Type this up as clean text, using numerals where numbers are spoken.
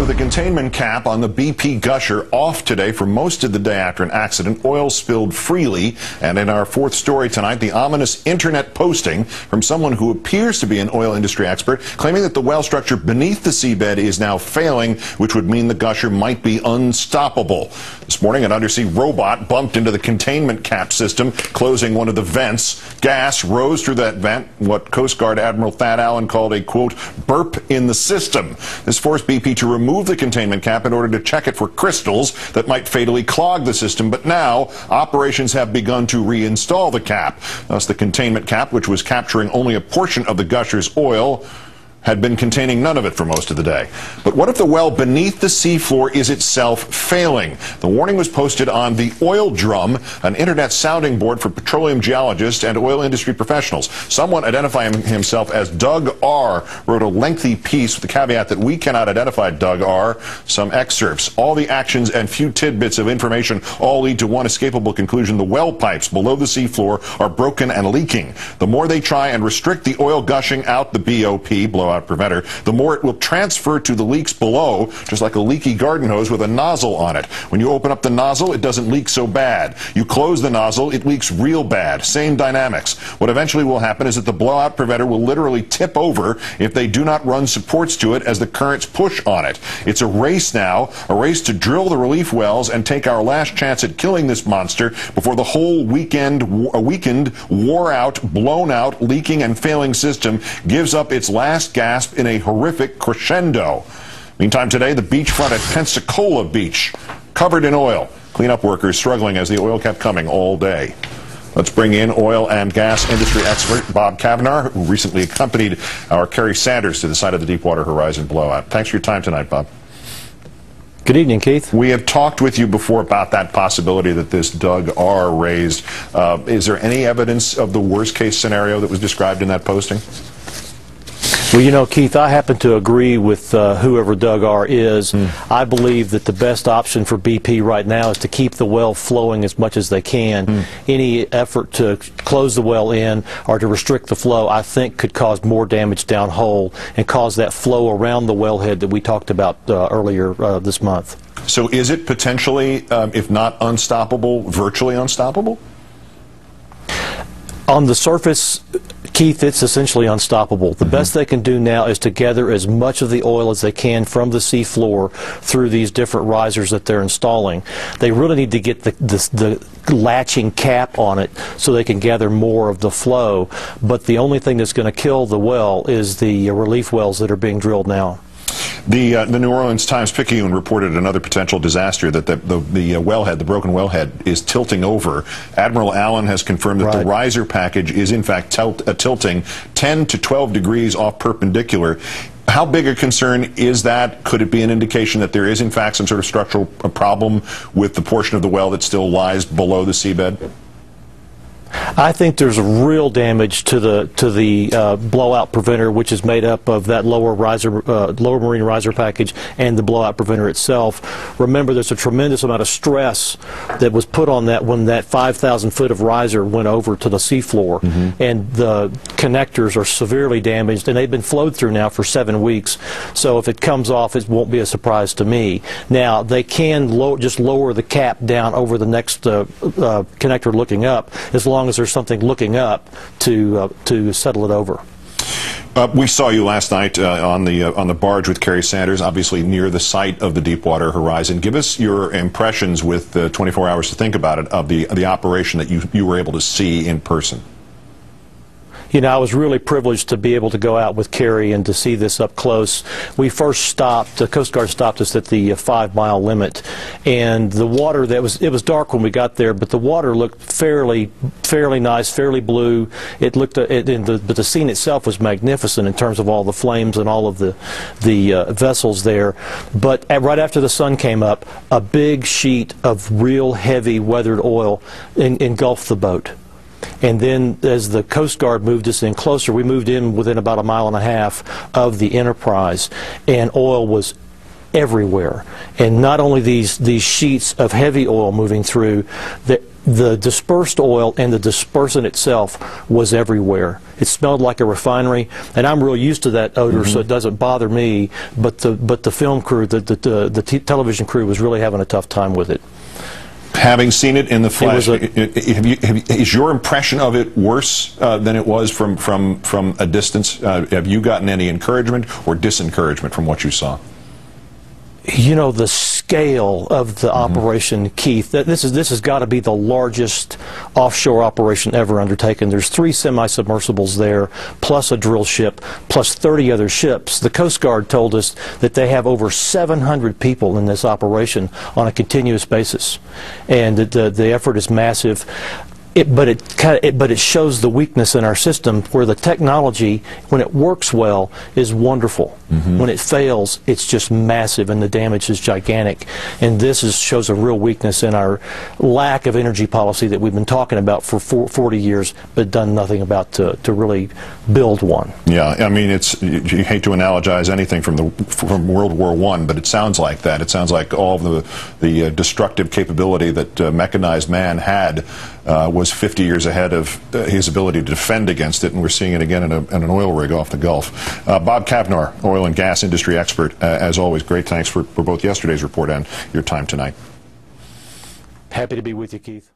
With the containment cap on the BP gusher off today for most of the day after an accident, oil spilled freely. And in our fourth story tonight, the ominous internet posting from someone who appears to be an oil industry expert, claiming that the well structure beneath the seabed is now failing, which would mean the gusher might be unstoppable. This morning, an undersea robot bumped into the containment cap system, closing one of the vents. Gas rose through that vent, what Coast Guard Admiral Thad Allen called a, quote, burp in the system. This forced BP to remove the containment cap in order to check it for crystals that might fatally clog the system. But now, operations have begun to reinstall the cap. Thus, the containment cap, which was capturing only a portion of the gusher's oil, had been containing none of it for most of the day. But what if the well beneath the seafloor is itself failing? The warning was posted on the Oil Drum, an internet sounding board for petroleum geologists and oil industry professionals. Someone identifying himself as Doug R. wrote a lengthy piece with the caveat that we cannot identify Doug R. Some excerpts. All the actions and few tidbits of information all lead to one escapable conclusion. The well pipes below the seafloor are broken and leaking. The more they try and restrict the oil gushing out the BOP, blowout preventer, the more it will transfer to the leaks below, just like a leaky garden hose with a nozzle on it. When you open up the nozzle, it doesn't leak so bad. You close the nozzle, it leaks real bad. Same dynamics. What eventually will happen is that the blowout preventer will literally tip over if they do not run supports to it as the currents push on it. It's a race now, a race to drill the relief wells and take our last chance at killing this monster before the whole weakened, wore out, blown out, leaking and failing system gives up its last gasp in a horrific crescendo. Meantime, today, the beachfront at Pensacola Beach, covered in oil. Cleanup workers struggling as the oil kept coming all day. Let's bring in oil and gas industry expert Bob Kavanaugh, who recently accompanied our Kerry Sanders to the site of the Deepwater Horizon blowout. Thanks for your time tonight, Bob. Good evening, Keith. We have talked with you before about that possibility that this Doug R. raised. Is there any evidence of the worst-case scenario that was described in that posting? Well, you know, Keith, I happen to agree with whoever Doug R. is. I believe that the best option for BP right now is to keep the well flowing as much as they can. Any effort to close the well in or to restrict the flow, I think, could cause more damage downhole and cause that flow around the wellhead that we talked about earlier this month. So is it potentially, if not unstoppable, virtually unstoppable? On the surface, Keith, it's essentially unstoppable. The best they can do now is to gather as much of the oil as they can from the seafloor through these different risers that they're installing. They really need to get the latching cap on it so they can gather more of the flow. But the only thing that's going to kill the well is the relief wells that are being drilled now. The New Orleans Times-Picayune reported another potential disaster, that the wellhead, the broken wellhead, is tilting over. Admiral Allen has confirmed that the riser package is in fact tilting 10 to 12 degrees off perpendicular. How big a concern is that? Could it be an indication that there is in fact some sort of structural problem with the portion of the well that still lies below the seabed? I think there's real damage to the blowout preventer, which is made up of that lower marine riser package and the blowout preventer itself. Remember, there's a tremendous amount of stress that was put on that when that 5,000 foot of riser went over to the seafloor, and the connectors are severely damaged, and they've been flowed through now for 7 weeks. So if it comes off, it won't be a surprise to me. Now, they can just lower the cap down over the next connector looking up, as long as there's something looking up to settle it over. We saw you last night on the barge with Kerry Sanders, obviously near the site of the Deepwater Horizon. Give us your impressions with 24 hours to think about it of the operation that you were able to see in person. You know, I was really privileged to be able to go out with Kerry and to see this up close. We first stopped, the Coast Guard stopped us at the 5-mile limit, and the water, it was dark when we got there, but the water looked fairly nice, fairly blue. It looked, but the scene itself was magnificent in terms of all the flames and all of the vessels there. But right after the sun came up, a big sheet of real heavy weathered oil engulfed the boat. And then as the Coast Guard moved us in closer, we moved in within about 1.5 miles of the Enterprise, and oil was everywhere. And not only these sheets of heavy oil moving through, the dispersed oil and the dispersant itself was everywhere. It smelled like a refinery, and I'm real used to that odor, so it doesn't bother me. But the film crew, the television crew, was really having a tough time with it. Having seen it in the flesh, is your impression of it worse than it was from a distance? Have you gotten any encouragement or disencouragement from what you saw? You know, the scale of the operation, Keith, this has got to be the largest offshore operation ever undertaken. There's 3 semi-submersibles there, plus a drill ship, plus 30 other ships. The Coast Guard told us that they have over 700 people in this operation on a continuous basis, and the effort is massive. But it shows the weakness in our system, where the technology, when it works well, is wonderful. When it fails, it's just massive, and the damage is gigantic. And this shows a real weakness in our lack of energy policy that we've been talking about for 40 years, but done nothing about to really build one. Yeah, I mean, you hate to analogize anything from World War I, but it sounds like that. It sounds like all of the destructive capability that mechanized man had was 50 years ahead of his ability to defend against it, and we're seeing it again in an oil rig off the Gulf. Bob Kavnar, oil and gas industry expert, as always, great thanks for both yesterday's report and your time tonight. Happy to be with you, Keith.